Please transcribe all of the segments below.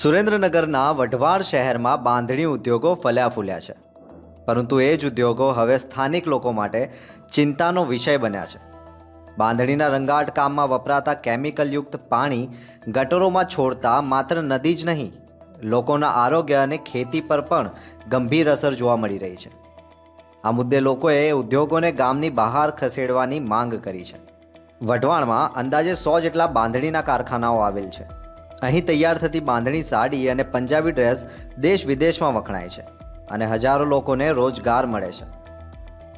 સુરેન્દ્રનગરના વઢવાણ શહેરમાં બાંધણી ઉદ્યોગો ફલ્યા ફૂલ્યા છે, પરંતુ એ જ ઉદ્યોગો હવે સ્થાનિક લોકો માટે ચિંતાનો વિષય બન્યા છે. બાંધણીના રંગાટ કામમાં વપરાતા કેમિકલયુક્ત પાણી ગટરોમાં છોડતા માત્ર નદી જ નહીં, લોકોના આરોગ્ય અને ખેતી પર પણ ગંભીર અસર જોવા મળી રહી છે. આ મુદ્દે લોકોએ ઉદ્યોગોને ગામની બહાર ખસેડવાની માંગ કરી છે. વઢવાણમાં અંદાજે 100 જેટલા બાંધણીના કારખાનાઓ આવેલ છે. અહીં તૈયાર થતી બાંધણી સાડી અને પંજાબી ડ્રેસ દેશ વિદેશમાં વખણાય છે અને હજારો લોકોને રોજગાર મળે છે.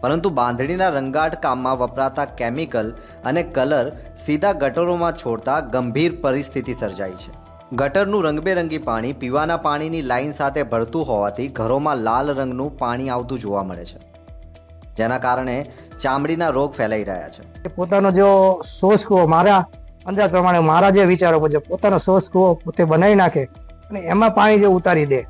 પરંતુ બાંધણીના રંગાટ કામમાં વપરાતા કેમિકલ અને કલર સીધા ગટરોમાં છોડતા ગંભીર પરિસ્થિતિ સર્જાઈ છે. ગટરનું રંગબેરંગી પાણી પીવાના પાણીની લાઈન સાથે ભળતું હોવાથી ઘરોમાં લાલ રંગનું પાણી આવતું જોવા મળે છે, જેના કારણે ચામડીના રોગ ફેલાઈ રહ્યા છે. પોતાનો જો સોસ કૂવો, મારા અંદાજ પ્રમાણે, મારા જે વિચારો મુજબ પોતાનો સોસ કૂવો પોતે બનાવી નાખે અને એમાં પાણી જે ઉતારી દે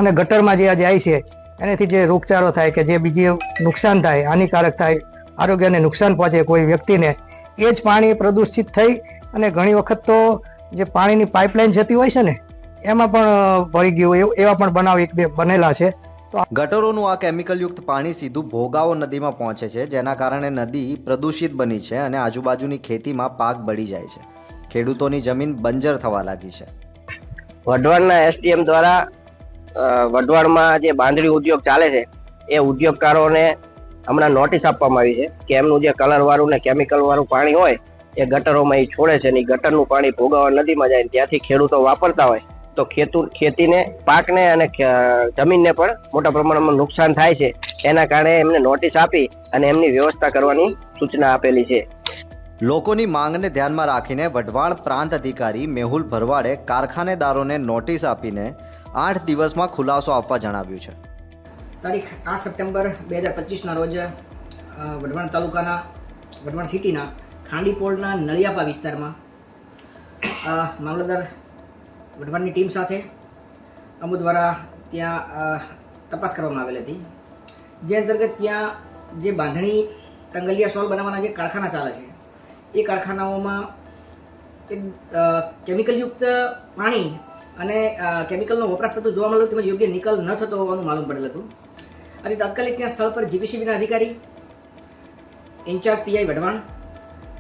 અને ગટરમાં જે જાય છે એનાથી જે રોગચાળો થાય કે જે બીજી નુકસાન થાય, હાનિકારક થાય, આરોગ્યને નુકસાન પહોંચે કોઈ વ્યક્તિને, એ જ પાણી પ્રદૂષિત થઈ અને ઘણી વખત તો જે પાણીની પાઇપલાઇન જતી હોય છે ને એમાં પણ ભળી ગયું, એવા પણ બનાવ એક બે બનેલા છે. ગટરોનું આ કેમિકલયુક્ત પાણી સીધું ભોગાવો નદીમાં પહોંચે છે, જેના કારણે નદી પ્રદૂષિત બની છે અને આજુબાજુની ખેતીમાં પાક બળી જાય છે. ખેડૂતોની જમીન બંજર થવા લાગી છે. વઢવાણના એસડીએમ દ્વારા વઢવાણમાં જે બાંધણી ઉદ્યોગ ચાલે છે એ ઉદ્યોગકારોને હમણાં નોટિસ આપવામાં આવી છે કે એમનું જે કલરવાળું ને કેમિકલવાળું પાણી હોય એ ગટરોમાં એ છોડે છે ને ગટરનું પાણી ભોગાવા નદીમાં જાય, ત્યાંથી ખેડૂતો વાપરતા હોય તો ખેતીને, પાકને અને જમીનને પણ મોટા પ્રમાણમાં નુકસાન થાય છે. એના કારણે એમને નોટિસ આપી અને એમની વ્યવસ્થા કરવાની સૂચના આપેલી છે. લોકોની માંગને ધ્યાનમાં રાખીને વઢવાણ પ્રાંત અધિકારી મેહુલ ભરવાડે કારખાનેદારોને નોટિસ આપીને 8 દિવસમાં ખુલાસો આપવા જણાવ્યું છે. તારીખ 8 સપ્ટેમ્બર 2025ના રોજ વઢવાણ તાલુકાના વઢવાણ સિટીના ખાંડીપોળના નળિયાપા વિસ્તારમાં મામલતદાર વઢવાણની ટીમ સાથે અમુ દ્વારા ત્યાં તપાસ કરવામાં આવેલી હતી, જે અંતર્ગત ત્યાં જે બાંધણી ટંગલિયા સોલ બનાવવાના જે કારખાના ચાલે છે એ કારખાનાઓમાં એક કેમિકલયુક્ત પાણી અને કેમિકલનો વપરાશ થતો જોવા મળ્યો, તેમજ યોગ્ય નિકાલ ન થતો હોવાનું માલુમ પડેલ હતું. અને તાત્કાલિક ત્યાં સ્થળ પર જીપીસીબીના અધિકારી, ઇન્ચાર્જ પીઆઈ વઢવાણ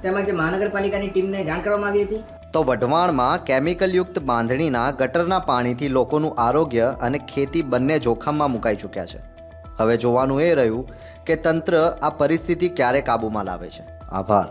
તેમજ મહાનગરપાલિકાની ટીમને જાણ કરવામાં આવી હતી. તો વઢવાણમાં કેમિકલયુક્ત બાંધણીના ગટરના પાણીથી લોકોનું આરોગ્ય અને ખેતી બંને જોખમમાં મુકાઈ ચૂક્યા છે. હવે જોવાનું એ રહ્યું કે તંત્ર આ પરિસ્થિતિ ક્યારે કાબૂમાં લાવે છે. આભાર.